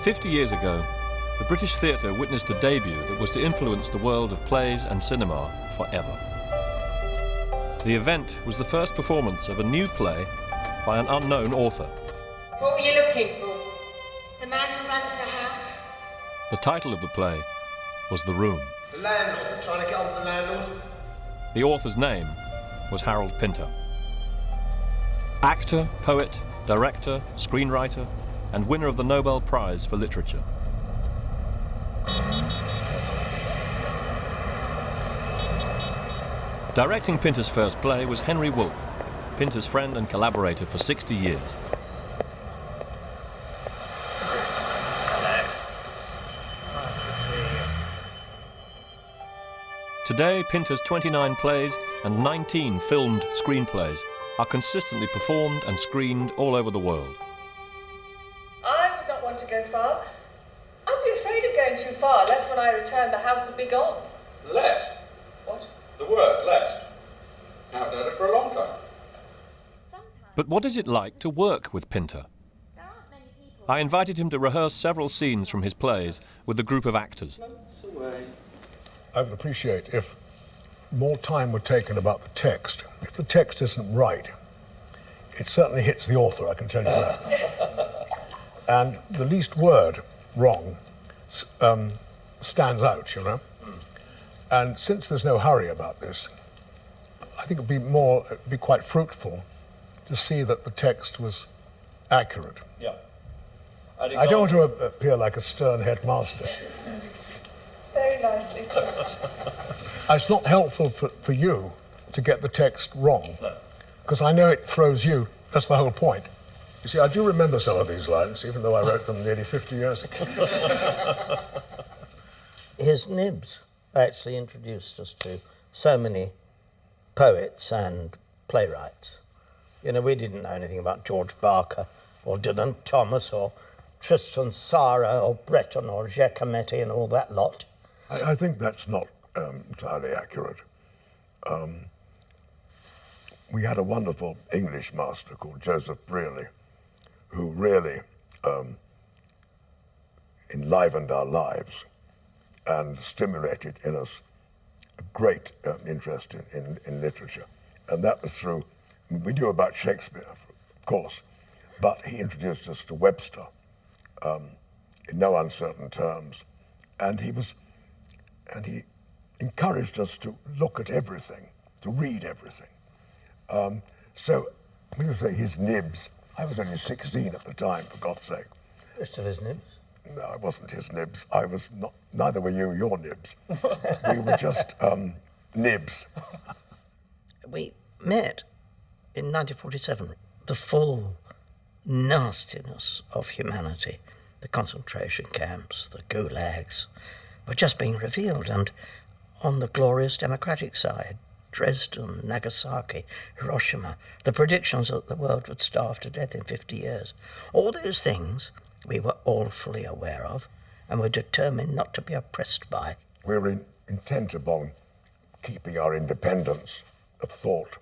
50 years ago, the British theatre witnessed a debut that was to influence the world of plays and cinema forever. The event was the first performance of a new play by an unknown author. What were you looking for? The man who runs the house? The title of the play was The Room. The landlord, they're trying to get hold of the landlord. The author's name was Harold Pinter. Actor, poet, director, screenwriter, and winner of the Nobel Prize for Literature. Directing Pinter's first play was Henry Woolf, Pinter's friend and collaborator for 60 years. Hello. Nice to see you. Today, Pinter's 29 plays and 19 filmed screenplays are consistently performed and screened all over the world. I would not want to go far. I'd be afraid of going too far, lest when I return the house would be gone. Lest? What? The word lest. I haven't heard it for a long time. But what is it like to work with Pinter? I invited him to rehearse several scenes from his plays with a group of actors. I would appreciate if more time were taken about the text. If the text isn't right, it certainly hits the author, I can tell you that. Yes. And the least word wrong stands out, you know. And since there's no hurry about this, I think it'd be quite fruitful to see that the text was accurate. Yeah. I don't want to appear like a stern headmaster. Very nicely put. It's not helpful for you to get the text wrong, because I know it throws you. That's the whole point. You see, I do remember some of these lines, even though I wrote them nearly 50 years ago. His nibs actually introduced us to so many poets and playwrights. You know, we didn't know anything about George Barker or Dylan Thomas or Tristan Tzara or Breton or Giacometti and all that lot. I think that's not entirely accurate. We had a wonderful English master called Joseph Brearley, who really enlivened our lives and stimulated in us a great interest in literature. And that was through, we knew about Shakespeare, of course, but he introduced us to Webster in no uncertain terms. And he encouraged us to look at everything, to read everything. So when you say his nibs, I was only 16 at the time, for God's sake. You're still his nibs? No, I wasn't his nibs. I was not, neither were you your nibs. We were just nibs. We met in 1947. The full nastiness of humanity, the concentration camps, the gulags, were just being revealed. And on the glorious democratic side, Dresden, Nagasaki, Hiroshima, the predictions that the world would starve to death in 50 years. All those things we were all fully aware of and were determined not to be oppressed by. We were intent upon keeping our independence of thought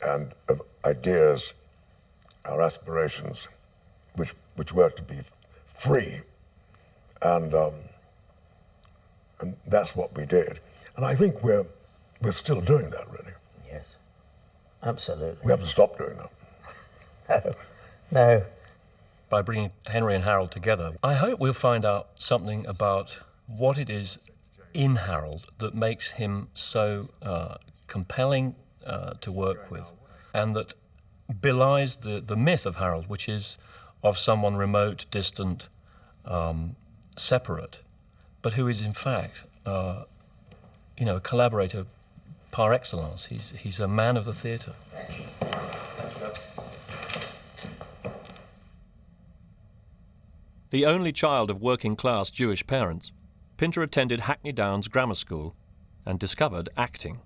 and of ideas, our aspirations, which were to be free. And that's what we did. And I think we're still doing that, really. Yes, absolutely. We haven't stopped doing that. No. By bringing Henry and Harold together, I hope we'll find out something about what it is in Harold that makes him so compelling to work with, and that belies the myth of Harold, which is of someone remote, distant, separate, but who is in fact, a collaborator par excellence. He's a man of the theatre. The only child of working-class Jewish parents, Pinter attended Hackney Downs Grammar School and discovered acting.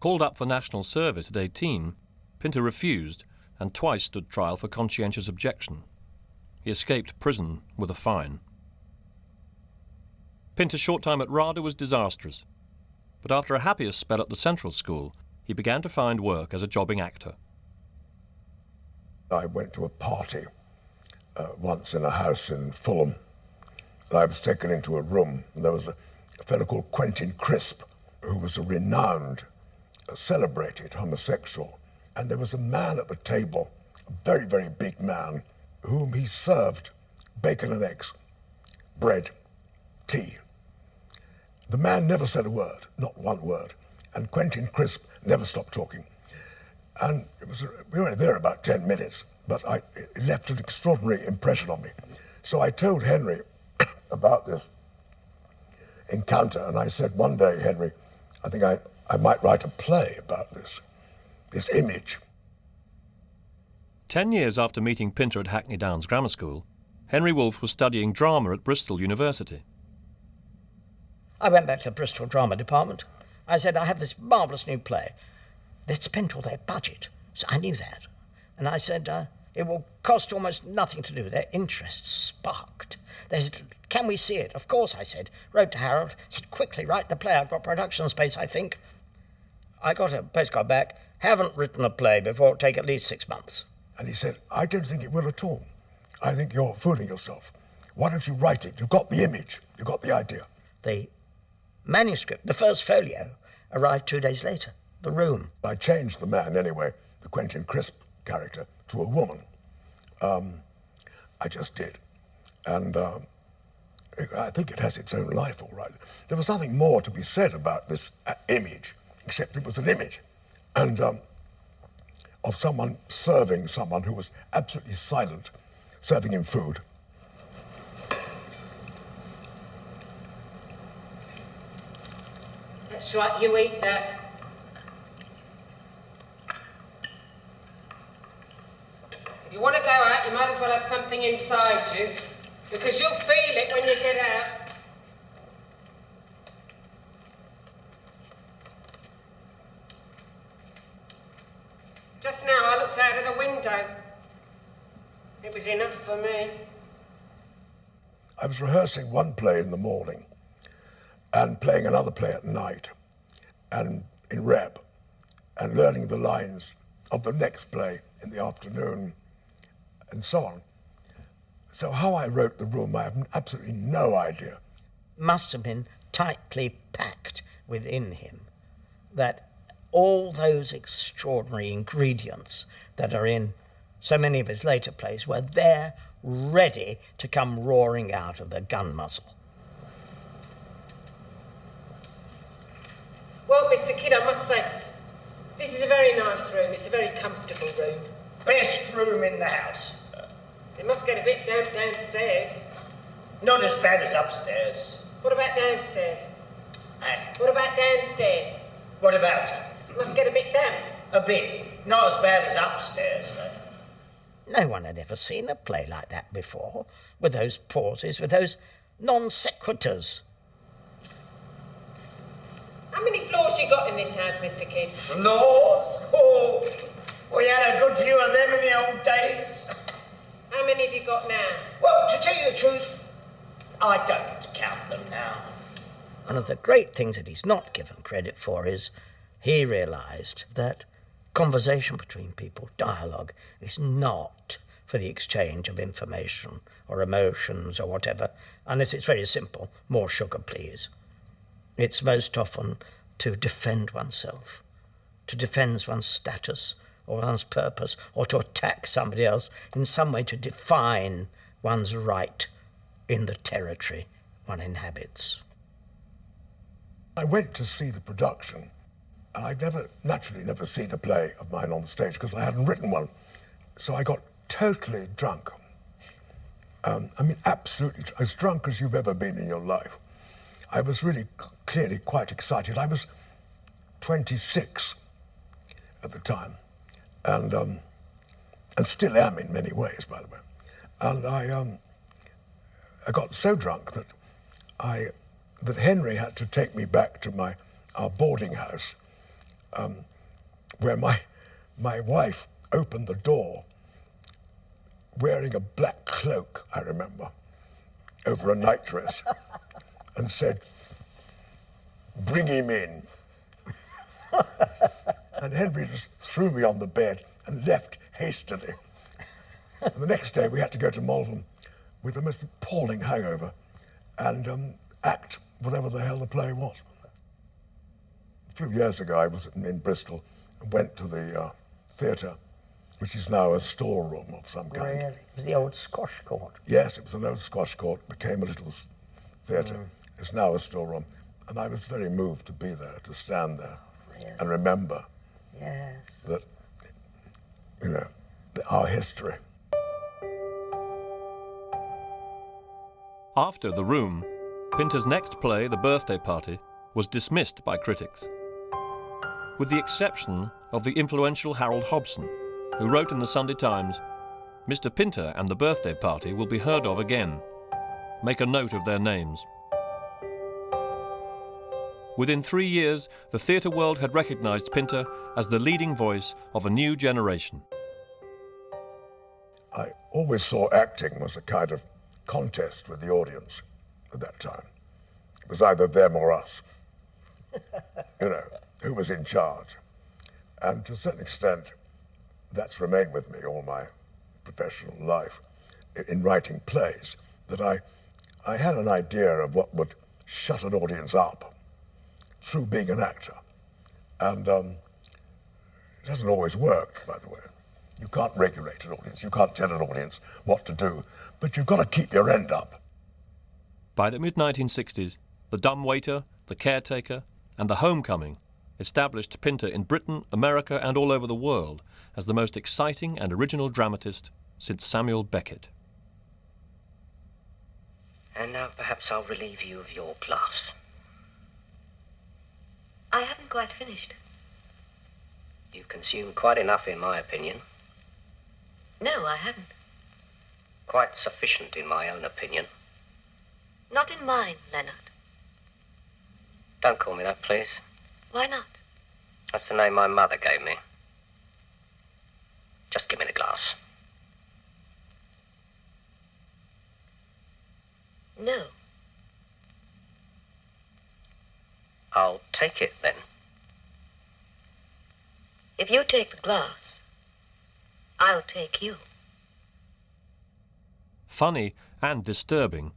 Called up for national service at 18, Pinter refused and twice stood trial for conscientious objection. He escaped prison with a fine. Pinter's short time at RADA was disastrous, but after a happier spell at the Central School, he began to find work as a jobbing actor. I went to a party once in a house in Fulham. And I was taken into a room, and there was a fellow called Quentin Crisp, who was a renowned, celebrated homosexual. And there was a man at the table, a very, very big man, whom he served bacon and eggs, bread, tea. The man never said a word, not one word, and Quentin Crisp never stopped talking. And we were only there about 10 minutes, but it left an extraordinary impression on me. So I told Henry about this encounter, and I said, one day, Henry, I think I might write a play about this image. 10 years after meeting Pinter at Hackney Downs Grammar School, Henry Woolf was studying drama at Bristol University. I went back to the Bristol Drama Department. I said, I have this marvellous new play. They'd spent all their budget, so I knew that. And I said, it will cost almost nothing to do. Their interest sparked. They said, can we see it? Of course, I said. Wrote to Harold, said, quickly, write the play. I've got production space, I think. I got a postcard back. Haven't written a play before. It'll take at least 6 months. And he said, I don't think it will at all. I think you're fooling yourself. Why don't you write it? You've got the image. You've got the idea. The manuscript, the first folio, arrived 2 days later. The room. I changed the man anyway, the Quentin Crisp character, to a woman. I just did. And I think it has its own life, all right. There was nothing more to be said about this image, except it was an image. And of someone serving someone who was absolutely silent, serving him food. That's right, you eat that. If you want to go out, you might as well have something inside you, because you'll feel it when you get out. Just now I looked out of the window. It was enough for me. I was rehearsing one play in the morning and playing another play at night and in rep and learning the lines of the next play in the afternoon and so on. So how I wrote the room, I have absolutely no idea. Must have been tightly packed within him that all those extraordinary ingredients that are in so many of his later plays were there, ready to come roaring out of the gun muzzle. Well, Mr. Kidd, I must say, this is a very nice room. It's a very comfortable room. Best room in the house. It must get a bit damp downstairs. Not as bad as upstairs. What about downstairs? Hey, What about downstairs? what about it? It must get a bit damp. A bit. Not as bad as upstairs, though. No one had ever seen a play like that before, with those pauses, with those non sequiturs. How many floors you got in this house, Mr. Kidd? Floors? Oh, we had a good few of them in the old days. How many have you got now? Well, to tell you the truth, I don't count them now. One of the great things that he's not given credit for is he realised that conversation between people, dialogue, is not for the exchange of information or emotions or whatever, unless it's very simple, more sugar please. It's most often to defend oneself, to defend one's status or one's purpose, or to attack somebody else, in some way to define one's right in the territory one inhabits. I went to see the production, and I'd naturally never seen a play of mine on the stage because I hadn't written one. So I got totally drunk. Absolutely as drunk as you've ever been in your life. I was really clearly quite excited. I was 26 at the time, and still am in many ways, by the way. And I got so drunk that Henry had to take me back to our boarding house, where my wife opened the door wearing a black cloak, I remember, over a nightdress, and said, "Bring him in." And Henry just threw me on the bed and left hastily. And the next day we had to go to Malvern with a most appalling hangover and act whatever the hell the play was. A few years ago I was in Bristol and went to the theatre, which is now a storeroom of some kind. Really? It was the old squash court. Yes, it was an old squash court, became a little theatre. It's now a storeroom. And I was very moved to be there, to stand there and remember that, you know, our history. After The Room, Pinter's next play, The Birthday Party, was dismissed by critics. With the exception of the influential Harold Hobson, who wrote in the Sunday Times, "Mr. Pinter and The Birthday Party will be heard of again. Make a note of their names." Within 3 years, the theatre world had recognised Pinter as the leading voice of a new generation. I always saw acting as a kind of contest with the audience at that time. It was either them or us. You know, who was in charge. And to a certain extent, that's remained with me all my professional life in writing plays, that I had an idea of what would shut an audience up through being an actor. And it hasn't always worked, by the way. You can't regulate an audience, you can't tell an audience what to do, but you've got to keep your end up. By the mid-1960s, The Dumb Waiter, The Caretaker, and The Homecoming established Pinter in Britain, America, and all over the world as the most exciting and original dramatist since Samuel Beckett. And now perhaps I'll relieve you of your glass. I haven't quite finished. You've consumed quite enough, in my opinion. No, I haven't. Quite sufficient, in my own opinion. Not in mine, Leonard. Don't call me that, please. Why not? That's the name my mother gave me. Just give me the glass. No. I'll take it, then. If you take the glass, I'll take you. Funny and disturbing,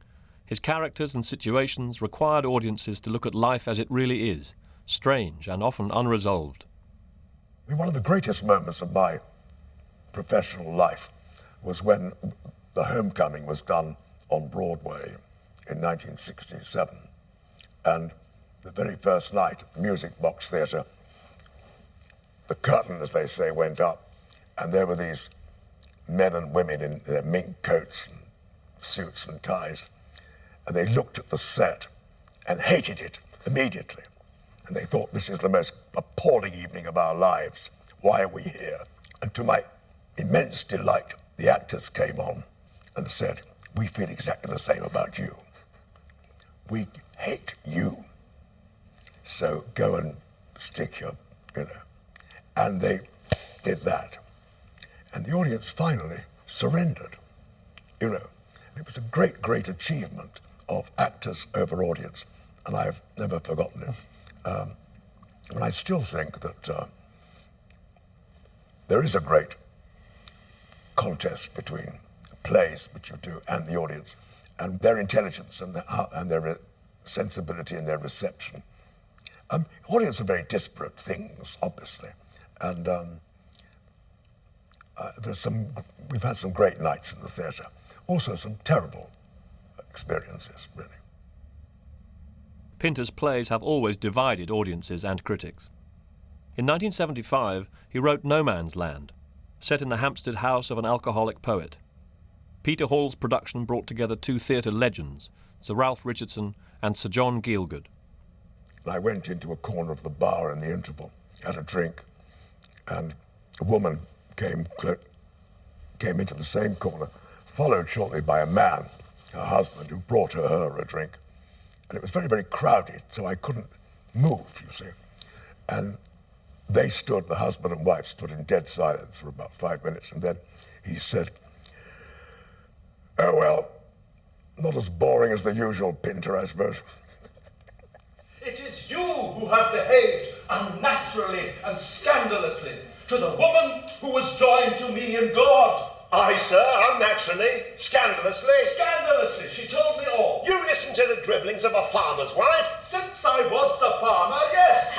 his characters and situations required audiences to look at life as it really is, strange and often unresolved. I mean, one of the greatest moments of my professional life was when The Homecoming was done on Broadway in 1967. And the very first night at the Music Box Theatre, the curtain, as they say, went up, and there were these men and women in their mink coats and suits and ties, and they looked at the set and hated it immediately. And they thought, this is the most appalling evening of our lives. Why are we here? And to my immense delight, the actors came on and said, we feel exactly the same about you. We hate you. So go and stick your, you know. And they did that. And the audience finally surrendered, you know. And it was a great, great achievement of actors over audience. And I've never forgotten it. And I still think that there is a great contest between plays, which you do, and the audience, and their intelligence and their sensibility and their reception. Audience are very disparate things, obviously, and we've had some great nights in the theatre, also some terrible experiences, really. Pinter's plays have always divided audiences and critics. In 1975, he wrote No Man's Land, set in the Hampstead house of an alcoholic poet. Peter Hall's production brought together two theatre legends, Sir Ralph Richardson and Sir John Gielgud. I went into a corner of the bar in the interval, had a drink, and a woman came into the same corner, followed shortly by a man, her husband, who brought her a drink. And it was very, very crowded, so I couldn't move, you see. And they stood, the husband and wife stood in dead silence for about 5 minutes, and then he said, oh, well, not as boring as the usual Pinter, I suppose. It is you who have behaved unnaturally and scandalously to the woman who was joined to me in God. I, sir, unnaturally, scandalously. Scandalously, she told me all. You listen to the dribblings of a farmer's wife? Since I was the farmer, yes.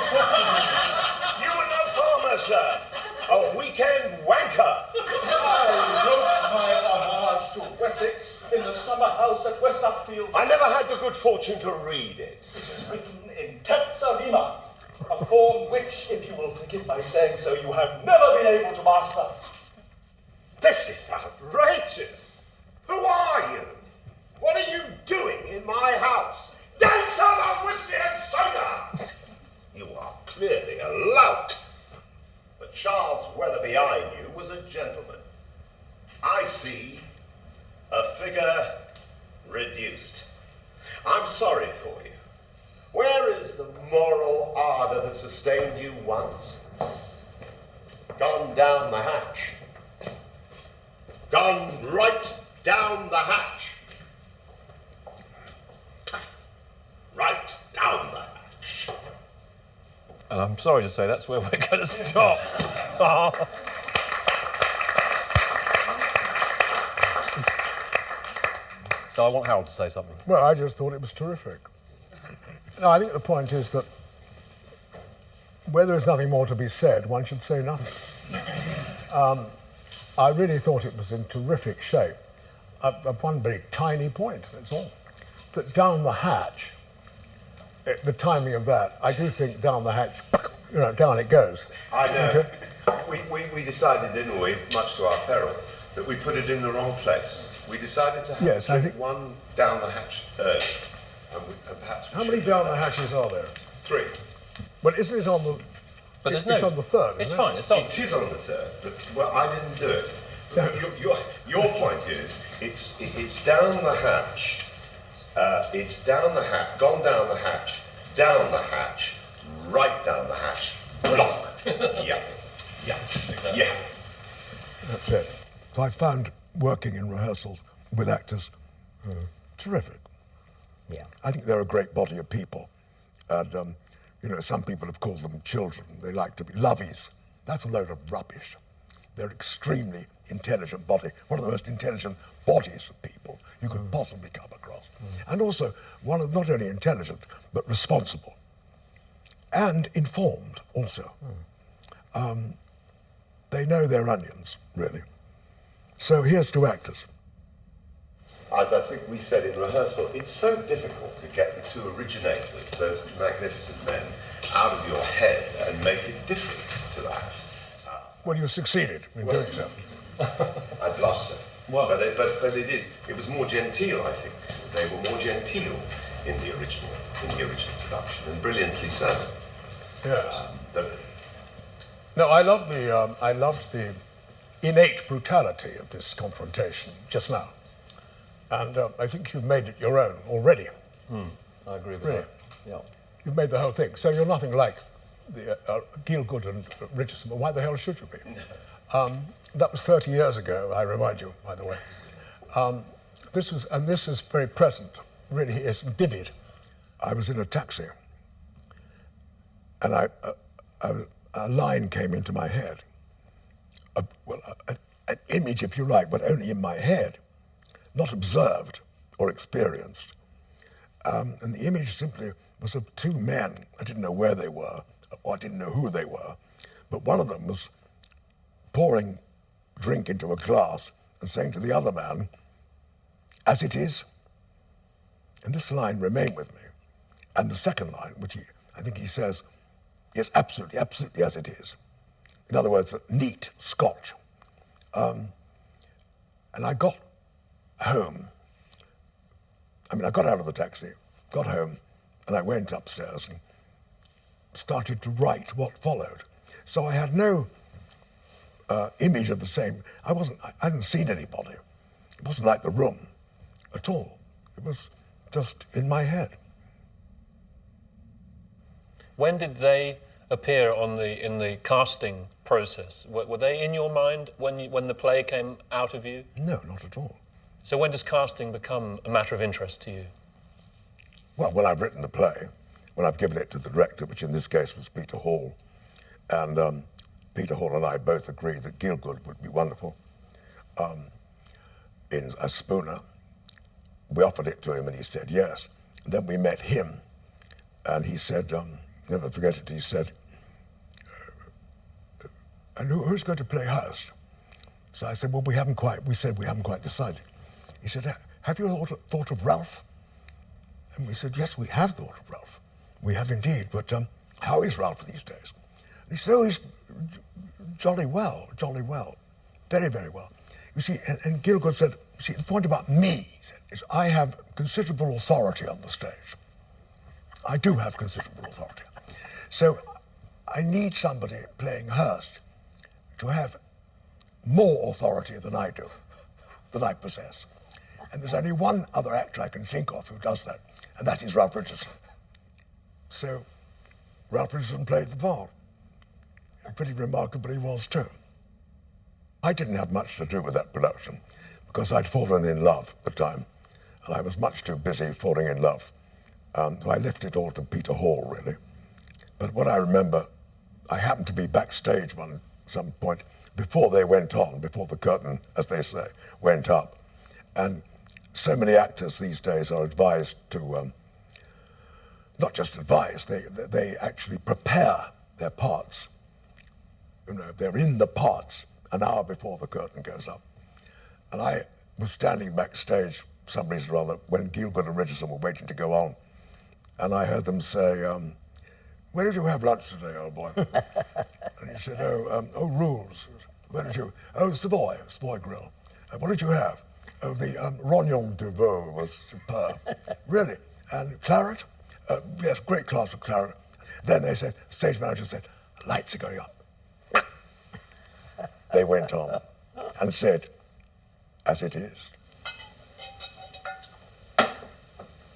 You were no farmer, sir. A weekend wanker. I wrote my homage to Wessex in the summer house at West Upfield. I never had the good fortune to read it. It is written in terza rima, a form which, if you will forgive my saying so, you have never been able to master. This is outrageous. Who are you? What are you doing in my house? Dance on whiskey and soda! You are clearly a lout. But Charles Weatherby I knew was a gentleman. I see a figure reduced. I'm sorry for you. Where is the moral ardor that sustained you once? Gone down the hatch. Gone right down the hatch. Right down the hatch. And I'm sorry to say that's where we're going to stop. So I want Harold to say something. Well, I just thought it was terrific. No, I think the point is that where there is nothing more to be said, one should say nothing. I really thought it was in terrific shape. One very tiny point, that's all. That down the hatch, the timing of that, I do think down the hatch, down it goes. I know. We decided, didn't we, much to our peril, that we put it in the wrong place. We decided to have one down the hatch early. And perhaps how many down the hatches are there? 3. But isn't it on the... But it's on the third, It's isn't fine. it? It is on the third, but well, I didn't do it. Your point is, it's down the hatch. It's down the hatch, gone down the hatch, right down the hatch, block. Yeah. That's it. So I found working in rehearsals with actors terrific. Yeah. I think they're a great body of people. And, some people have called them children. They like to be lovies. That's a load of rubbish. They're extremely intelligent body, one of the most intelligent bodies of people you could possibly come across. And also, one of not only intelligent, but responsible. And informed, also. They know their onions, really. So here's to actors. As I think we said in rehearsal, it's so difficult to get the two originators, those magnificent men, out of your head and make it different to that. Well, you succeeded in doing so. I'd love to. Well, but it was more genteel, I think. They were more genteel in the original production, and brilliantly so. Yes. No, I loved the innate brutality of this confrontation just now. And I think you've made it your own already. I agree with Really? that. Yeah. You've made the whole thing. So you're nothing like the Gielgud and Richardson, but why the hell should you be? That was 30 years ago, I remind you, by the way. This is very present, really is vivid. I was in a taxi, and a line came into my head. An image, if you like, but only in my head, not observed or experienced. And the image simply was of 2 men. I didn't know where they were, or I didn't know who they were, but one of them was pouring drink into a glass and saying to the other man, "As it is." And this line remained with me. And the second line, which I think he says, is absolutely as it is. In other words, neat Scotch. And I got home. I got out of the taxi, got home, and I went upstairs and started to write what followed. So I had no image of the same. I hadn't seen anybody. It wasn't like The Room at all. It was just in my head. When did they appear in the casting process? Were they in your mind when the play came out of you? No, not at all. So when does casting become a matter of interest to you? Well, when I've written the play, when I've given it to the director, which in this case was Peter Hall, and Peter Hall and I both agreed that Gielgud would be wonderful, in a Spooner. We offered it to him and he said yes. And then we met him and he said, never forget it, he said, and who's going to play Hurst? So I said, well, we haven't quite decided. He said, have you thought of Ralph? And we said, yes, we have thought of Ralph. We have indeed, but how is Ralph these days? And he said, oh, he's jolly well, very, very well. You see, and Gielgud said, you see, the point about me, he said, is I have considerable authority on the stage. I do have considerable authority. So I need somebody playing Hurst to have more authority than I do, than I possess. And there's only one other actor I can think of who does that, and that is Ralph Richardson. So Ralph Richardson played the part, and pretty remarkably was too. I didn't have much to do with that production because I'd fallen in love at the time, and I was much too busy falling in love. So I left it all to Peter Hall, really. But what I remember, I happened to be backstage some point before they went on, before the curtain, as they say, went up. And so many actors these days are advised to, not just advised, they actually prepare their parts. You know, they're in the parts an hour before the curtain goes up. And I was standing backstage, for some reason or other, when Gielgud and Richardson were waiting to go on. And I heard them say, where did you have lunch today, old boy? And he said, oh, Rules. Where did you? Oh, Savoy Grill. What did you have? Oh, the Rognon de Veau was superb. Really? And claret? Yes, great glass of claret. Then they said, the stage manager said, lights are going up. They went on and said, as it is.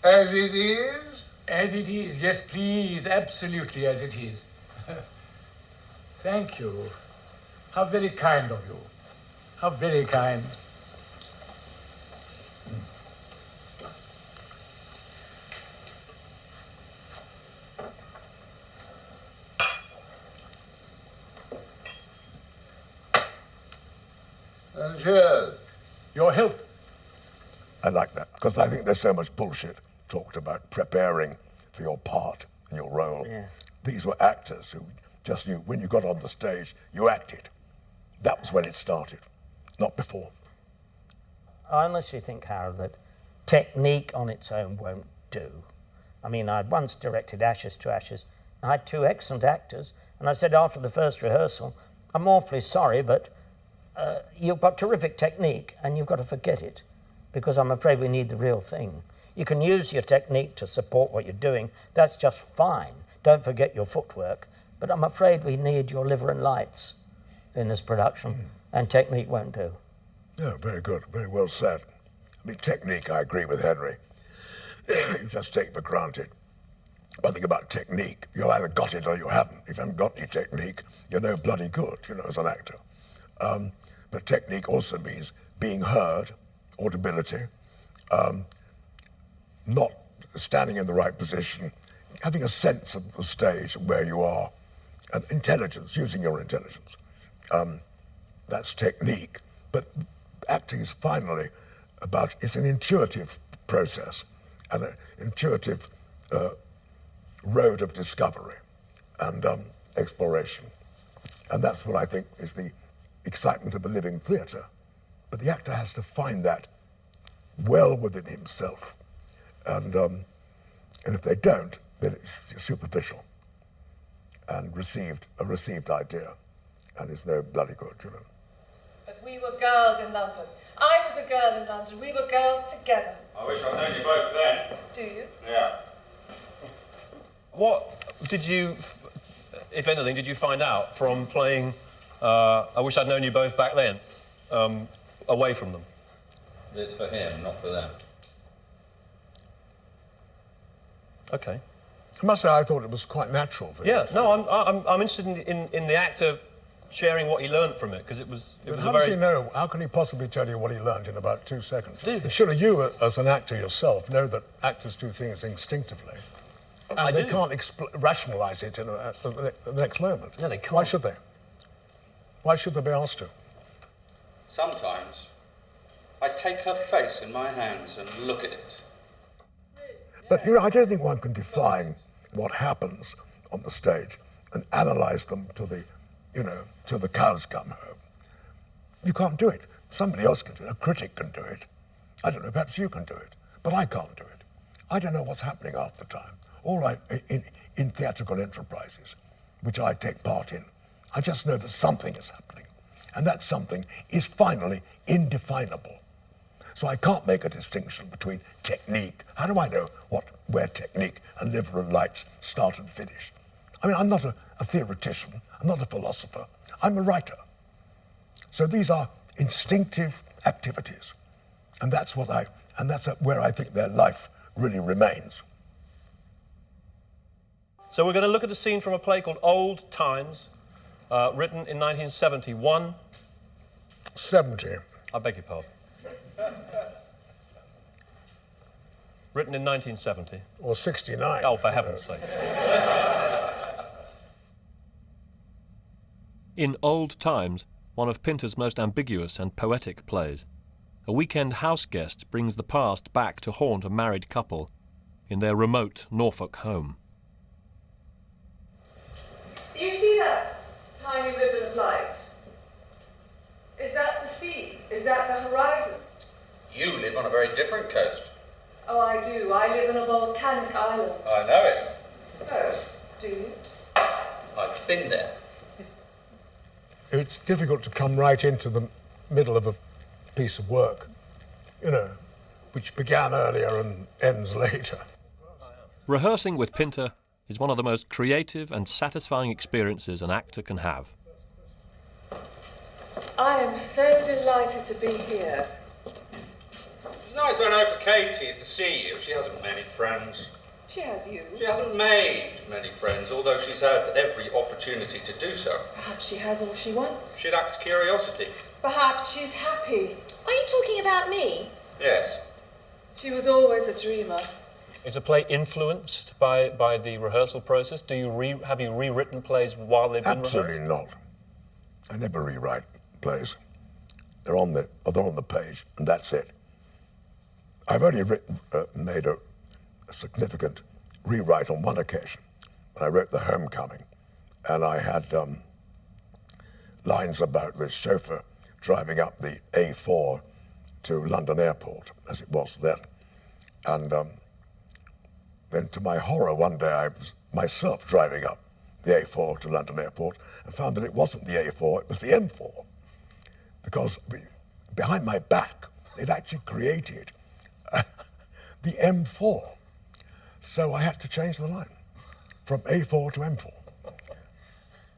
As it is? As it is, yes, please, absolutely as it is. Thank you. How very kind of you. How very kind. Cheers. Your health. I like that, because I think there's so much bullshit talked about preparing for your part and your role. Yes. These were actors who just knew when you got on the stage, you acted. That was when it started, not before. I honestly think, Harold, that technique on its own won't do. I mean, I once directed Ashes to Ashes. I had two excellent actors, and I said after the first rehearsal, I'm awfully sorry, but you've got terrific technique, and you've got to forget it, because I'm afraid we need the real thing. You can use your technique to support what you're doing. That's just fine. Don't forget your footwork. But I'm afraid we need your liver and lights in this production, and technique won't do. Yeah, very good. Very well said. I mean, technique, I agree with Henry. You just take for granted. One thing about technique, you either got it or you haven't. If you haven't got your technique, you're no bloody good, as an actor. But technique also means being heard, audibility, not standing in the right position, having a sense of the stage and where you are, and intelligence, using your intelligence. That's technique. But acting is finally it's an intuitive process and an intuitive road of discovery and exploration. And that's what I think is the excitement of a living theatre. But the actor has to find that well within himself. And if they don't, then it's superficial and a received idea, and it's no bloody good, But we were girls in London. I was a girl in London. We were girls together. I wish I'd known you both then. Do you? Yeah. What did you, if anything, did you find out from playing I Wish I'd Known You Both back then, away from them? It's for him, not for them. Okay. I must say, I thought it was quite natural for Yeah, no, I'm interested in the actor sharing what he learned from it, because it was But a how very... does he know? How can he possibly tell you what he learned in about 2 seconds? Surely you, as an actor yourself, know that actors do things instinctively. And they can't rationalise it in the next moment. No, they can't. Why should they? Why should they be asked to? Sometimes I take her face in my hands and look at it. But, you know, I don't think one can define what happens on the stage and analyse them to the, till the cows come home. You can't do it. Somebody else can do it. A critic can do it. I don't know, perhaps you can do it. But I can't do it. I don't know what's happening half the time. All right, in theatrical enterprises, which I take part in, I just know that something is happening. And that something is finally indefinable. So I can't make a distinction between technique. How do I know where technique and liberal lights start and finish? I mean, I'm not a theoretician. I'm not a philosopher. I'm a writer. So these are instinctive activities. And that's where I think their life really remains. So we're going to look at a scene from a play called Old Times, written in 1971. 70. I beg your pardon. Written in 1970. Or 69. Oh, for heaven's sake. In Old Times, one of Pinter's most ambiguous and poetic plays, a weekend house guest brings the past back to haunt a married couple in their remote Norfolk home. You see that tiny ribbon of light? Is that the sea? Is that the horizon? You live on a very different coast. Oh, I do. I live in a volcanic island. I know it. Oh, do you? I've been there. It's difficult to come right into the middle of a piece of work, which began earlier and ends later. Rehearsing with Pinter is one of the most creative and satisfying experiences an actor can have. I am so delighted to be here. It's nice, I know, for Katie to see you. She hasn't many friends. She has you. She hasn't made many friends, although she's had every opportunity to do so. Perhaps she has all she wants. She lacks curiosity. Perhaps she's happy. Are you talking about me? Yes. She was always a dreamer. Is a play influenced by the rehearsal process? Have you rewritten plays while they've been rehearsed? Absolutely not. I never rewrite plays. They're on the page, and that's it. I've only made a significant rewrite on one occasion. I wrote The Homecoming, and I had lines about the chauffeur driving up the A4 to London Airport, as it was then. And then to my horror, one day I was myself driving up the A4 to London Airport and found that it wasn't the A4, it was the M4. Because behind my back, they'd actually created the M4. So I had to change the line from A4 to M4.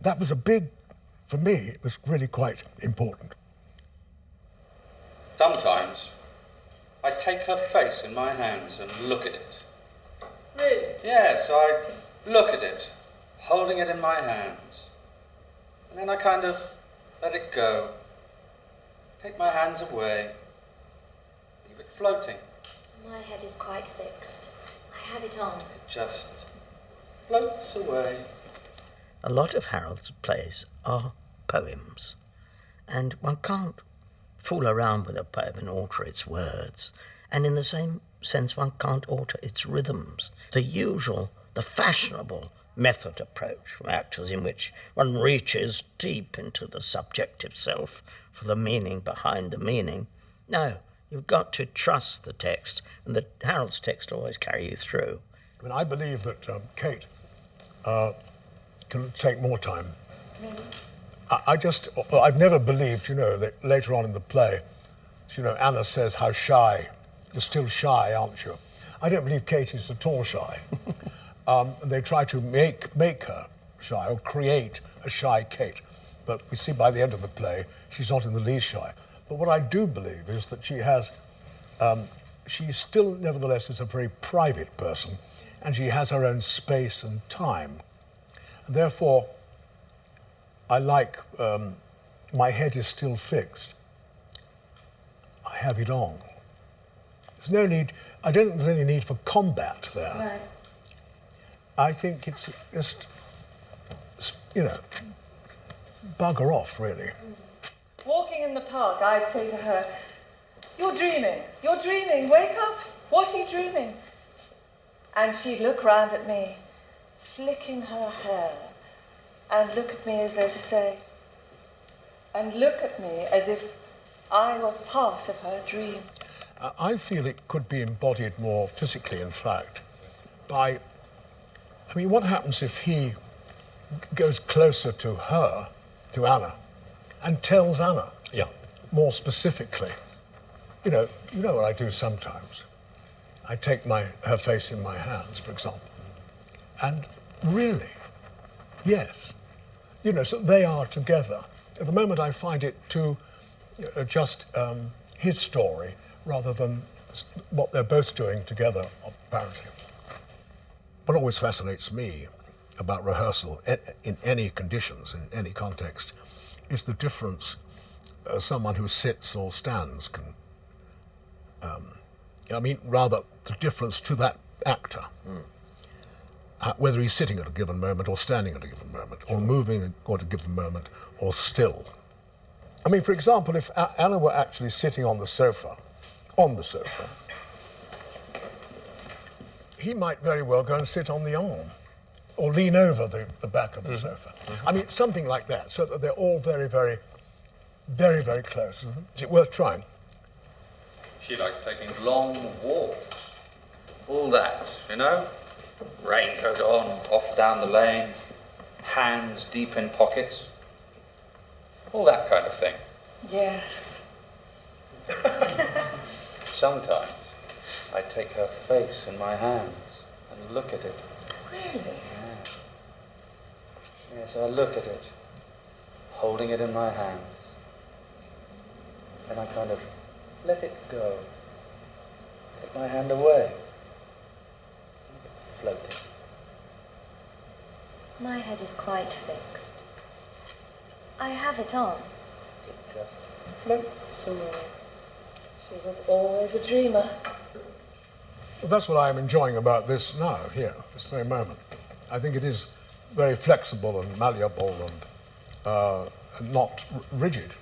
That was for me, it was really quite important. Sometimes I take her face in my hands and look at it. Really? Yes, I look at it, holding it in my hands. And then I kind of let it go. Take my hands away. Leave it floating. My head is quite fixed. I have it on. It just floats away. A lot of Harold's plays are poems, and one can't fool around with a poem and alter its words, and in the same sense one can't alter its rhythms. The fashionable method approach from actors in which one reaches deep into the subjective self for the meaning behind the meaning. No, you've got to trust the text, and Harold's text will always carry you through. I mean, I believe that Kate can take more time. Really? I've never believed, that later on in the play, Anna says how shy, you're still shy, aren't you? I don't believe Katie's at all shy. They try to make her shy or create a shy Kate. But we see by the end of the play, she's not in the least shy. But what I do believe is that she still nevertheless is a very private person, and she has her own space and time. And therefore, I like, my head is still fixed. I have it on. There's no need, I don't think there's any need for combat there. Right. I think it's just, bugger off, really. Walking in the park, I'd say to her, "You're dreaming, wake up, what are you dreaming?" And she'd look round at me, flicking her hair, and look at me as though to say, and look at me as if I were part of her dream. I feel it could be embodied more physically, in fact, by, what happens if he goes closer to her, to Anna, and tells Anna more specifically? You know what I do sometimes? I take her face in my hands, for example, and really, yes, so they are together. At the moment, I find it to just his story rather than what they're both doing together, apparently. What always fascinates me about rehearsal, in any conditions, in any context, is the difference someone who sits or stands can... rather the difference to that actor. Whether he's sitting at a given moment or standing at a given moment, or moving at a given moment, or still. For example, if Anna were actually sitting on the sofa, he might very well go and sit on the arm, or lean over the back of the sofa. Something like that, so that they're all very, very, very, very close. Is it worth trying? She likes taking long walks. All that, Raincoat on, off down the lane, hands deep in pockets. All that kind of thing. Yes. Sometimes I take her face in my hands and look at it. Really? Yeah. Yes, I look at it, holding it in my hands. And I kind of let it go. Take my hand away. Floating. My head is quite fixed. I have it on. It just floats away. She was always a dreamer. Well, that's what I'm enjoying about this now, here, this very moment. I think it is very flexible and malleable and not rigid.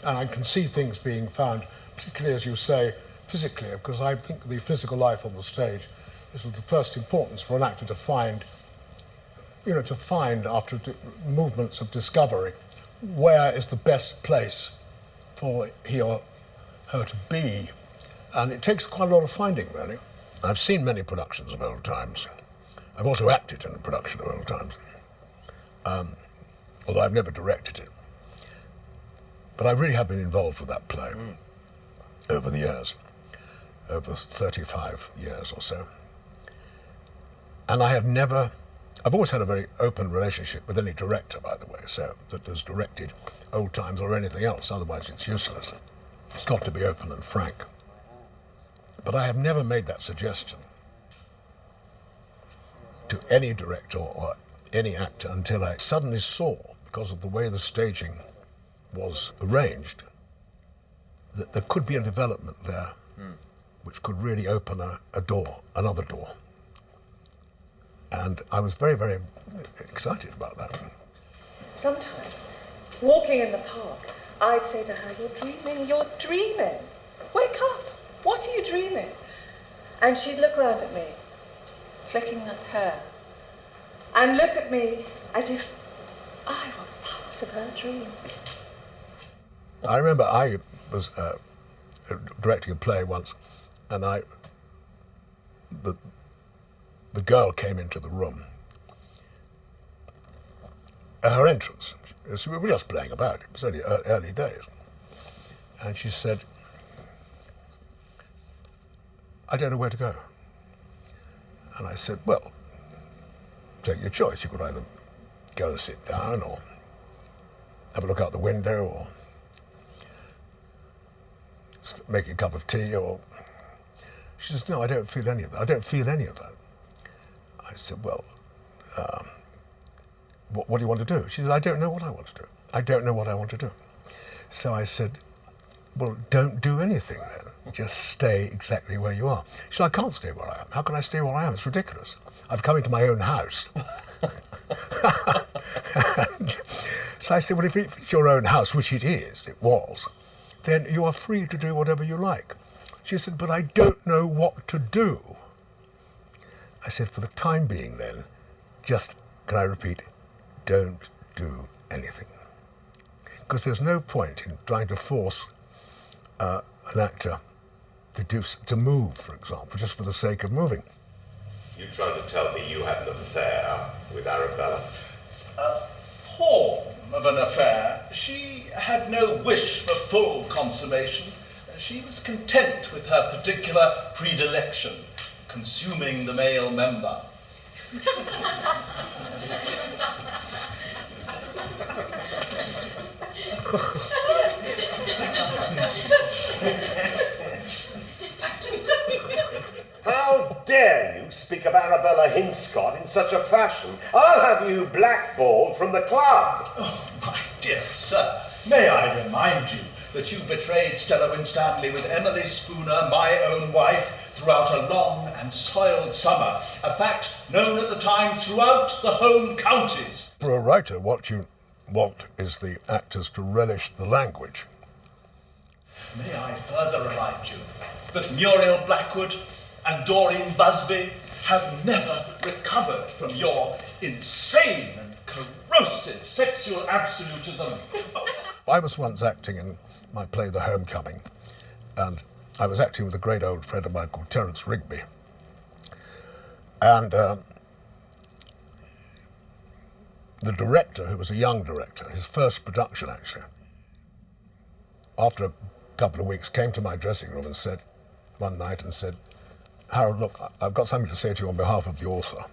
And I can see things being found, particularly, as you say, physically, because I think the physical life on the stage is of the first importance for an actor to find, after movements of discovery, where is the best place for he or her to be. And it takes quite a lot of finding, really. I've seen many productions of Old Times. I've also acted in a production of Old Times, although I've never directed it. But I really have been involved with that play over the years, over 35 years or so. And I've always had a very open relationship with any director, by the way, so that has directed Old Times or anything else, otherwise it's useless. It's got to be open and frank. But I have never made that suggestion to any director or any actor until I suddenly saw, because of the way the staging was arranged, that there could be a development there which could really open a door, another door. And I was very, very excited about that. Sometimes, walking in the park, I'd say to her, you're dreaming. Wake up, what are you dreaming? And she'd look round at me, flicking her hair, and look at me as if I were part of her dream. I remember I was directing a play once, and the girl came into the room. Her entrance, we were just playing about, it was only early days. And she said, "I don't know where to go." And I said, "Well, take your choice. You could either go and sit down or have a look out the window or make a cup of tea or..." She says, "No, I don't feel any of that. I don't feel any of that." I said, "Well, what do you want to do?" She said, "I don't know what I want to do. I don't know what I want to do." So I said, "Well, don't do anything then. Just stay exactly where you are." She said, "I can't stay where I am. How can I stay where I am? It's ridiculous. I've come into my own house." So I said, well, if it's your own house, which it was, then you are free to do whatever you like. She said, but I don't know what to do. I said, for the time being then, just, can I repeat, don't do anything. Because there's no point in trying to force an actor to move, for example, just for the sake of moving. You trying to tell me you had an affair with Arabella? A form of an affair. She had no wish for full consummation. She was content with her particular predilection, consuming the male member. How dare you speak of Arabella Hinscott in such a fashion? I'll have you blackballed from the club. Oh, my dear sir, may I remind you that you betrayed Stella Winstanley with Emily Spooner, my own wife, throughout a long and soiled summer, a fact known at the time throughout the home counties. For a writer, what you want is the actors to relish the language. May I further remind you that Muriel Blackwood and Doreen Busby have never recovered from your insane and corrosive sexual absolutism. I was once acting in my play The Homecoming, and I was acting with a great old friend of mine called Terence Rigby. And the director, who was a young director, his first production actually, after a couple of weeks came to my dressing room and said, one night and said, Harold, look, I've got something to say to you on behalf of the author.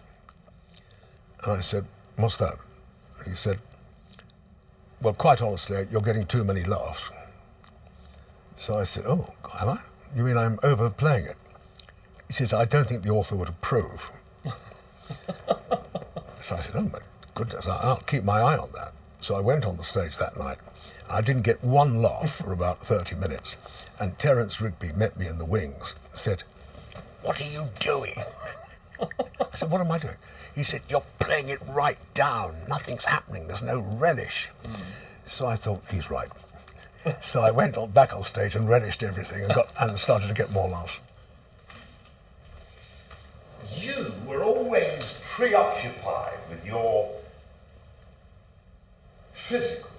And I said, what's that? He said, well, quite honestly, you're getting too many laughs. So I said, oh, am I? You mean I'm overplaying it? He said, I don't think the author would approve. So I said, oh my goodness, I'll keep my eye on that. So I went on the stage that night. I didn't get one laugh for about 30 minutes. And Terence Rigby met me in the wings and said, what are you doing? I said, what am I doing? He said, you're playing it right down. Nothing's happening. There's no relish. So I thought, he's right. So I went back on stage and relished everything and started to get more laughs. You were always preoccupied with your physical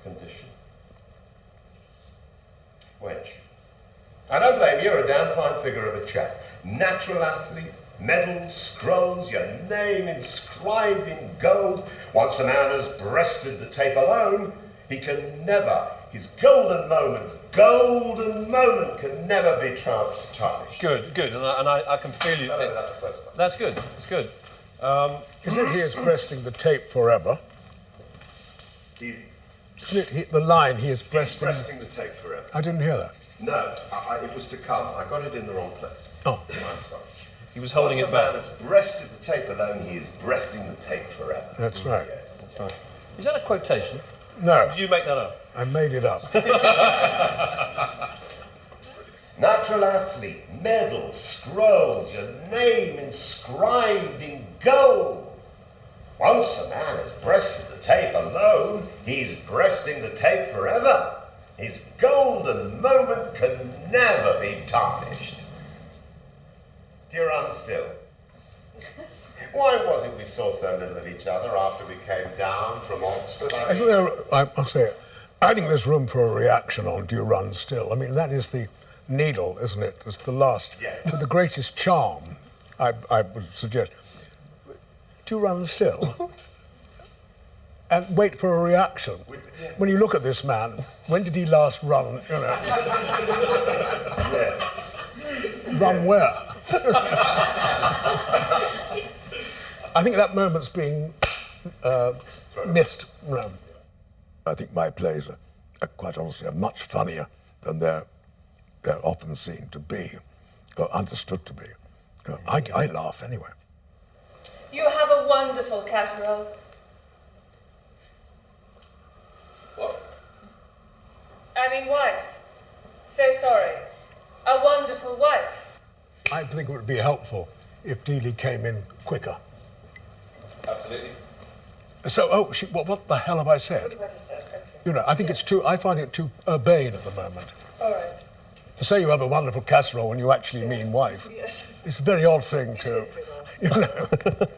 condition. Wench, I don't blame you, you're a damn fine figure of a chap. Natural athlete, medals, scrolls, your name inscribed in gold. Once a man has breasted the tape alone, he can never, his golden moment can never be tarnished. Good, and I can feel you. That's the first time. That's good, that's good. Isn't he is breasting the tape forever? Isn't it the line, he is breasting the tape forever? I didn't hear that. No, it was to come. I got it in the wrong place. Oh. I'm sorry. He was holding Once it back. a man has breasted the tape alone, he is breasting the tape forever. That's right. Yes. That's right. Is that a quotation? No. Did you make that up? I made it up. Natural athlete, medals, scrolls, your name inscribed in gold. Once a man has breasted the tape alone, he's breasting the tape forever. His golden moment can never be tarnished. Do you run still? Why was it we saw so little of each other after we came down from Oxford? I must say, I think there's room for a reaction on Do You Run Still? I mean, that is the needle, isn't it? It's the last, yes. with the greatest charm, I would suggest. Do you run still? And wait for a reaction. When you look at this man, when did he last run, you know? Yeah. Run where? I think that moment's being missed. I think my plays are quite honestly, are much funnier than they're often seen to be, or understood to be. I laugh anyway. You have a wonderful casserole. What? I mean wife. So sorry. A wonderful wife. I think it would be helpful if Dealey came in quicker. Absolutely. So, what the hell have I said? What have I said? Okay. You know, I think it's too, I find it too urbane at the moment. All right. To say you have a wonderful casserole when you actually mean wife, Yes. it's a very odd thing to, is a bit odd. you know.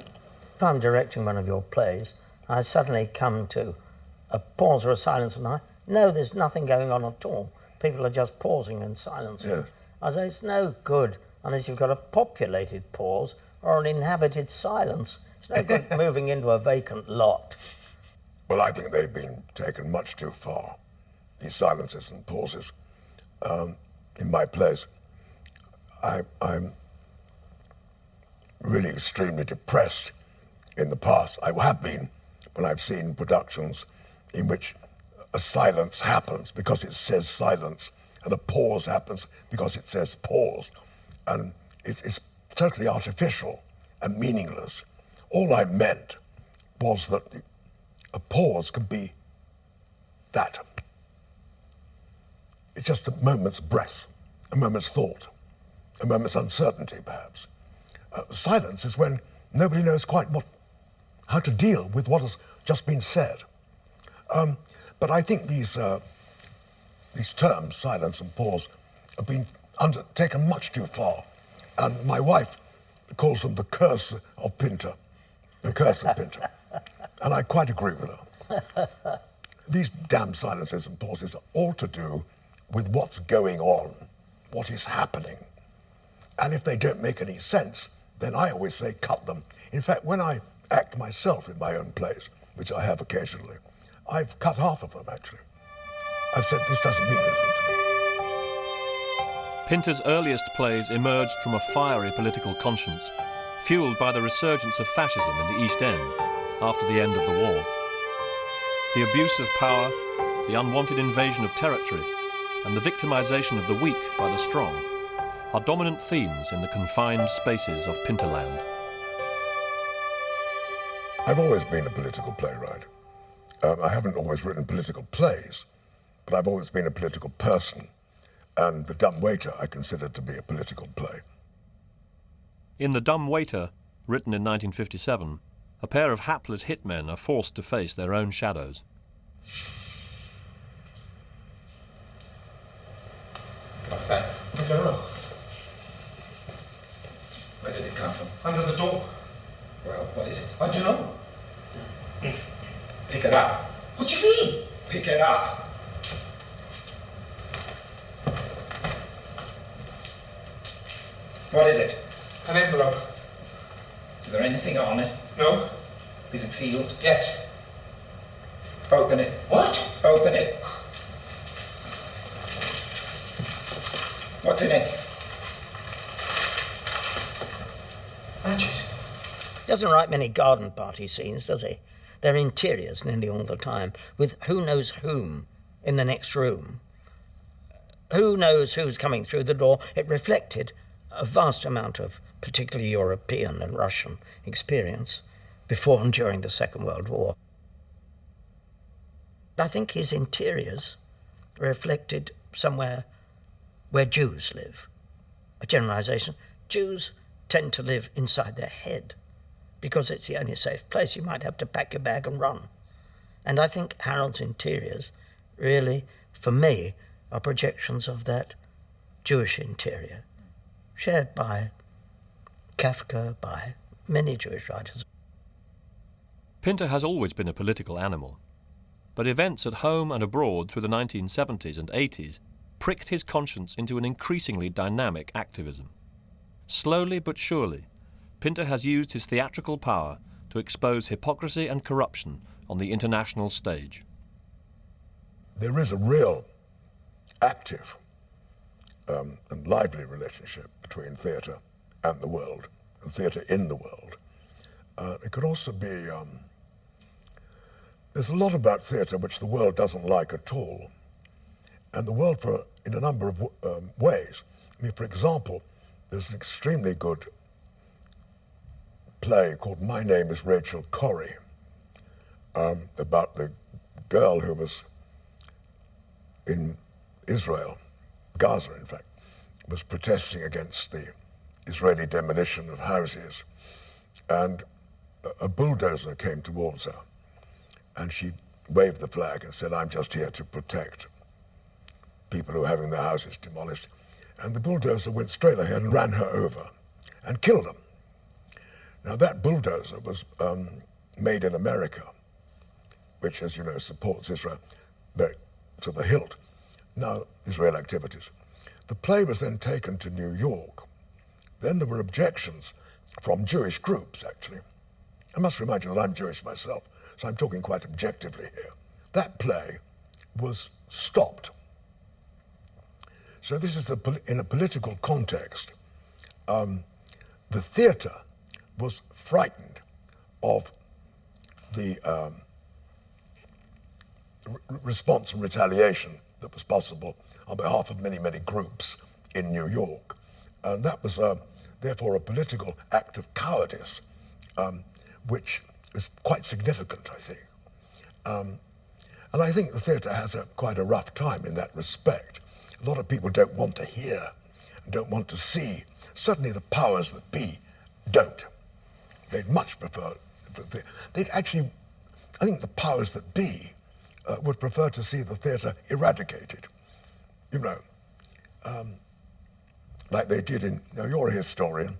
If I'm directing one of your plays, I suddenly come to a pause or a silence, and I know there's nothing going on at all. People are just pausing and silencing. Yes. I say it's no good unless you've got a populated pause or an inhabited silence. It's no good moving into a vacant lot. Well, I think they've been taken much too far, these silences and pauses. In my plays, I'm really extremely depressed in the past. I have been when I've seen productions in which a silence happens because it says silence, and a pause happens because it says pause. And it's totally artificial and meaningless. All I meant was that a pause can be that. It's just a moment's breath, a moment's thought, a moment's uncertainty, perhaps. Silence is when nobody knows quite how to deal with what has just been said. But I think these terms, silence and pause, have been undertaken much too far. And my wife calls them the curse of Pinter, the curse of Pinter. And I quite agree with her. These damn silences and pauses are all to do with what's going on, what is happening. And if they don't make any sense, then I always say cut them. In fact, when I act myself in my own plays, which I have occasionally, I've cut half of them, actually. I've said this doesn't mean anything to me. Pinter's earliest plays emerged from a fiery political conscience, fueled by the resurgence of fascism in the East End after the end of the war. The abuse of power, the unwanted invasion of territory, and the victimization of the weak by the strong are dominant themes in the confined spaces of Pinterland. I've always been a political playwright. I haven't always written political plays, but I've always been a political person, and The Dumb Waiter I consider to be a political play. In The Dumb Waiter, written in 1957, a pair of hapless hitmen are forced to face their own shadows. What's that? I don't know. Where did it come from? Under the door. Well, what is it? I don't know. Pick it up. What do you mean? Pick it up. What is it? An envelope. Is there anything on it? No? Is it sealed? Yes. Open it. What? Open it. What's in it? Matches. He doesn't write many garden party scenes, does he? They're interiors nearly all the time, with who knows whom in the next room. Who knows who's coming through the door? It reflected a vast amount of particularly European and Russian experience before and during the Second World War. I think his interiors reflected somewhere where Jews live. A generalization. Jews tend to live inside their head because it's the only safe place. You might have to pack your bag and run. And I think Harold's interiors really, for me, are projections of that Jewish interior, shared by Kafka, by many Jewish writers. Pinter has always been a political animal, but events at home and abroad through the 1970s and 80s pricked his conscience into an increasingly dynamic activism. Slowly but surely, Pinter has used his theatrical power to expose hypocrisy and corruption on the international stage. There is a real active and lively relationship between theatre and the world, and theatre in the world. It could also be, there's a lot about theatre which the world doesn't like at all, and the world in a number of ways. I mean, for example, there's an extremely good play called My Name is Rachel Corrie, about the girl who was in Israel, Gaza in fact, was protesting against the Israeli demolition of houses, and a bulldozer came towards her and she waved the flag and said, "I'm just here to protect people who are having their houses demolished." And the bulldozer went straight ahead and ran her over and killed them. Now, that bulldozer was made in America, which, as you know, supports Israel very to the hilt. Now, Israel activities. The play was then taken to New York. Then there were objections from Jewish groups, actually. I must remind you that I'm Jewish myself, so I'm talking quite objectively here. That play was stopped. So this is in a political context. The theatre was frightened of the response and retaliation that was possible on behalf of many, many groups in New York. And that was therefore a political act of cowardice, which is quite significant, I think. And I think the theatre has quite a rough time in that respect. A lot of people don't want to hear, don't want to see. Certainly the powers that be don't. They'd much prefer, they'd actually, I think the powers that be would prefer to see the theatre eradicated. You know, like they did in, you know, you're a historian,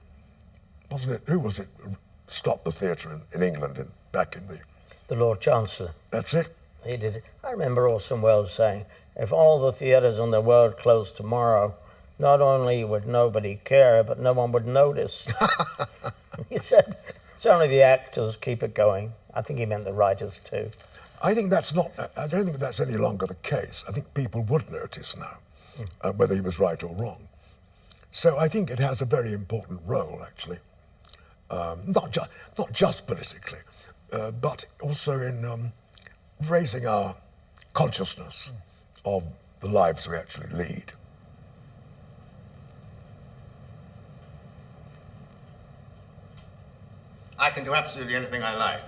wasn't it? Who was it who stopped the theatre in England back in the... The Lord Chancellor. That's it? He did it. I remember Orson Welles saying, if all the theatres in the world closed tomorrow, not only would nobody care, but no one would notice. He said, it's only the actors keep it going. I think he meant the writers too. I think that's not, I don't think that's any longer the case. I think people would notice now, whether he was right or wrong. So I think it has a very important role, actually, not just politically, but also in raising our consciousness of the lives we actually lead. I can do absolutely anything I like.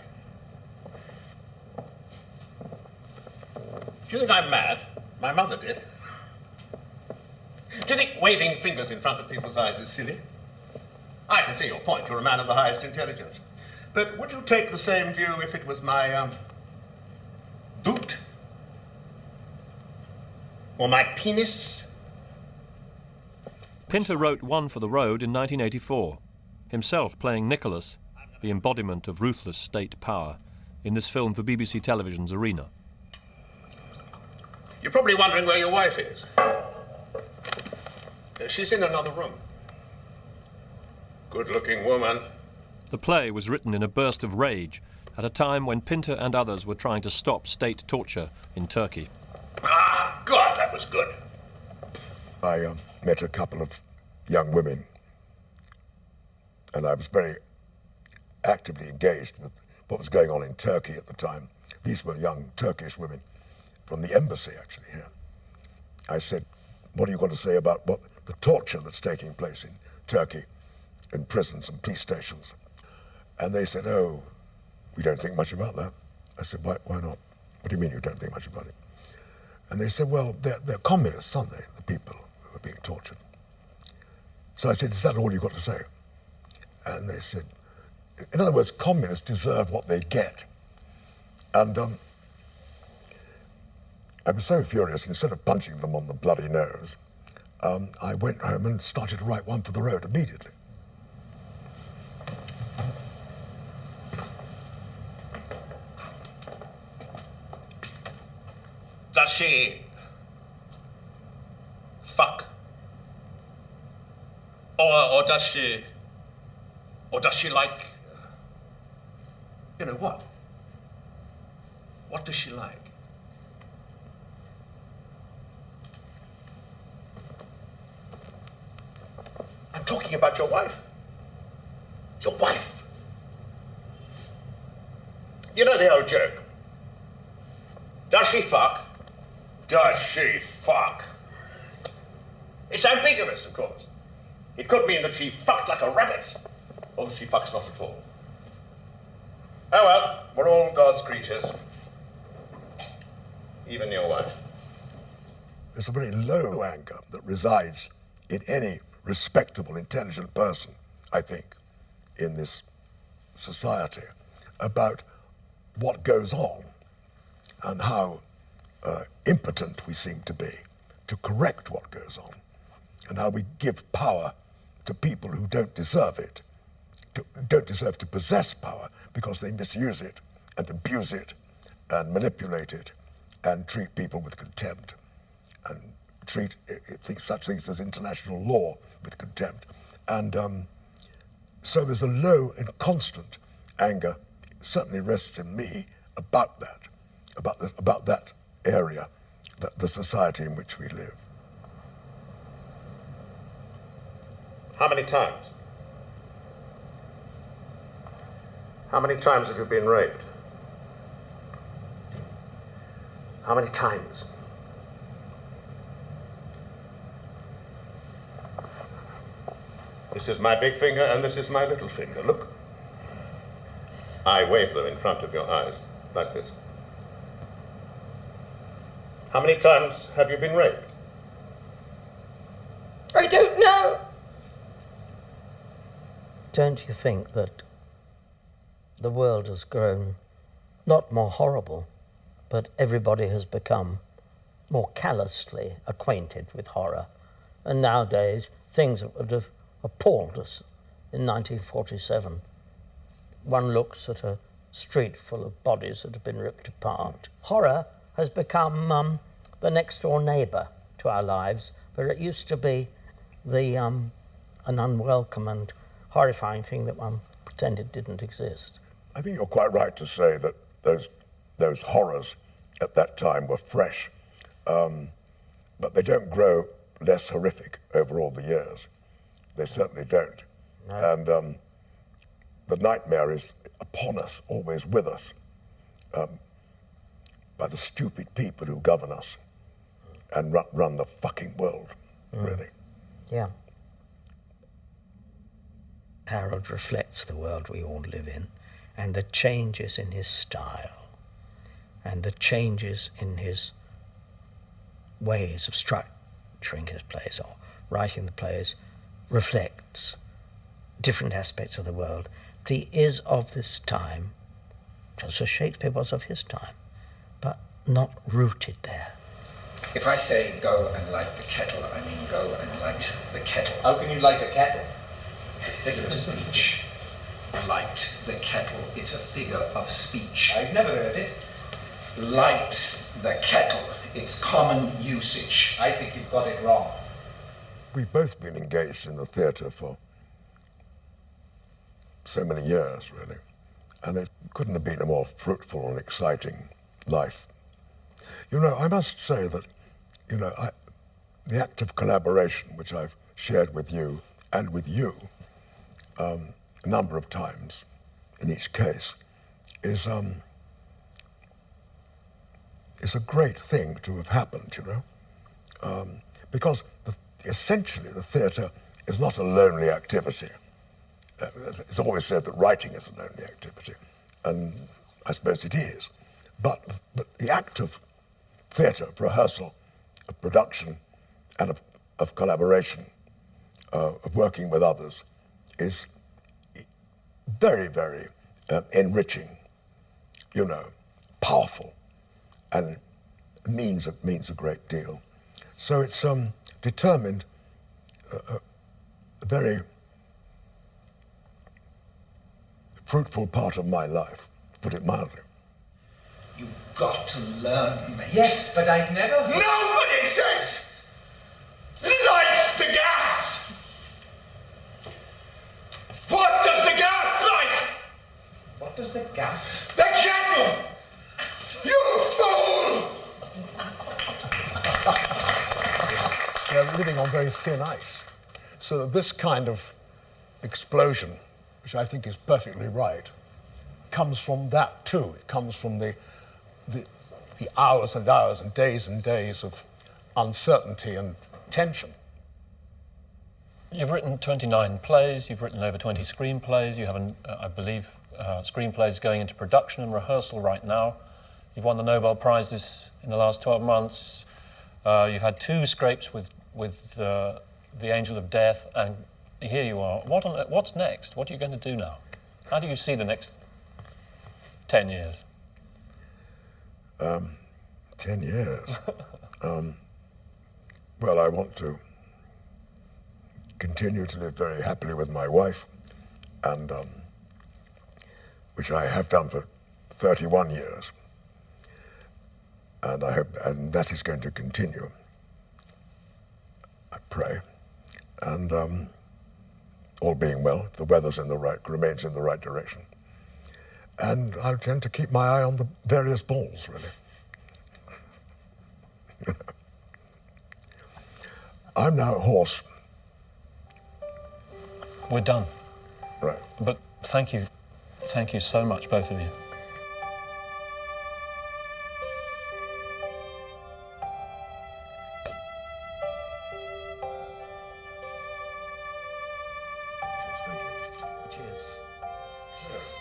Do you think I'm mad? My mother did. Do you think waving fingers in front of people's eyes is silly? I can see your point. You're a man of the highest intelligence. But would you take the same view if it was my, boot? Or my penis? Pinter wrote One for the Road in 1984, himself playing Nicholas, the embodiment of ruthless state power, in this film for BBC Television's Arena. You're probably wondering where your wife is. She's in another room. Good-looking woman. The play was written in a burst of rage at a time when Pinter and others were trying to stop state torture in Turkey. Ah, God, that was good. I met a couple of young women, and I was very actively engaged with what was going on in Turkey at the time. These were young Turkish women from the embassy, actually, here. I said, what are you going to say about the torture that's taking place in Turkey, in prisons and police stations? And they said, oh, we don't think much about that. I said, why not? What do you mean you don't think much about it? And they said, well, they're communists, aren't they, the people who are being tortured? So I said, is that all you've got to say? And they said, in other words, communists deserve what they get. And I was so furious, instead of punching them on the bloody nose, I went home and started to write One for the Road immediately. Does she fuck? Or does she like, you know what? What does she like? I'm talking about your wife. Your wife. You know the old joke. Does she fuck? Does she fuck? It's ambiguous, of course. It could mean that she fucked like a rabbit, or that she fucks not at all. Oh well, we're all God's creatures. Even your wife. There's a very low anger that resides in any respectable, intelligent person, I think, in this society, about what goes on and how impotent we seem to be to correct what goes on, and how we give power to people who don't deserve it, don't deserve to possess power because they misuse it and abuse it and manipulate it and treat people with contempt and treat such things as international law with contempt. And so there's a low and constant anger, certainly rests in me, about that, about that area, the society in which we live. How many times? How many times have you been raped? How many times? This is my big finger and this is my little finger. Look. I wave them in front of your eyes, like this. How many times have you been raped? I don't know. Don't you think that the world has grown not more horrible, but everybody has become more callously acquainted with horror? And nowadays, things that would have appalled us in 1947. One looks at a street full of bodies that have been ripped apart. Horror has become the next door neighbour to our lives, where it used to be an unwelcome and horrifying thing that one pretended didn't exist. I think you're quite right to say that those horrors at that time were fresh, but they don't grow less horrific over all the years. They certainly don't. No. And the nightmare is upon us, always with us, by the stupid people who govern us and run the fucking world, really. Yeah. Harold reflects the world we all live in, and the changes in his style, and the changes in his ways of structuring his plays or writing the plays reflects different aspects of the world. But he is of this time, just as Shakespeare was of his time, but not rooted there. If I say go and light the kettle, I mean go and light the kettle. How can you light a kettle? It's a figure of speech. Light the kettle, it's a figure of speech. I've never heard it. Light the kettle, it's common usage. I think you've got it wrong. We've both been engaged in the theatre for so many years, really, and it couldn't have been a more fruitful and exciting life. You know, I must say that, the act of collaboration, which I've shared with you and with you a number of times in each case, is a great thing to have happened, because essentially the theatre is not a lonely activity. It's always said that writing is a lonely activity, and I suppose it is. But the act of theatre, of rehearsal, of production, and of collaboration, of working with others, is very, very enriching, powerful, and means a great deal. So it's determined a very fruitful part of my life, to put it mildly. You've got to learn, mate. Yes, but I've never... Nobody says light the gas! What does the gas light? What does the gas... The kettle! You fool! They're living on very thin ice. So that this kind of explosion, which I think is perfectly right, comes from that too. It comes from the hours and hours and days of uncertainty and tension. You've written 29 plays, you've written over 20 screenplays, you have, I believe, screenplays going into production and rehearsal right now. You've won the Nobel Prizes in the last 12 months. You've had 2 scrapes with The Angel of Death, and here you are. What's next? What are you going to do now? How do you see the next 10 years? 10 years. Well, I want to continue to live very happily with my wife, and which I have done for 31 years. And I hope, and that is going to continue, I pray. And all being well, if the weather's remains in the right direction. And I tend to keep my eye on the various balls, really. I'm now a horse. We're done. Right. But thank you so much, both of you. Cheers, thank you. Cheers. Cheers.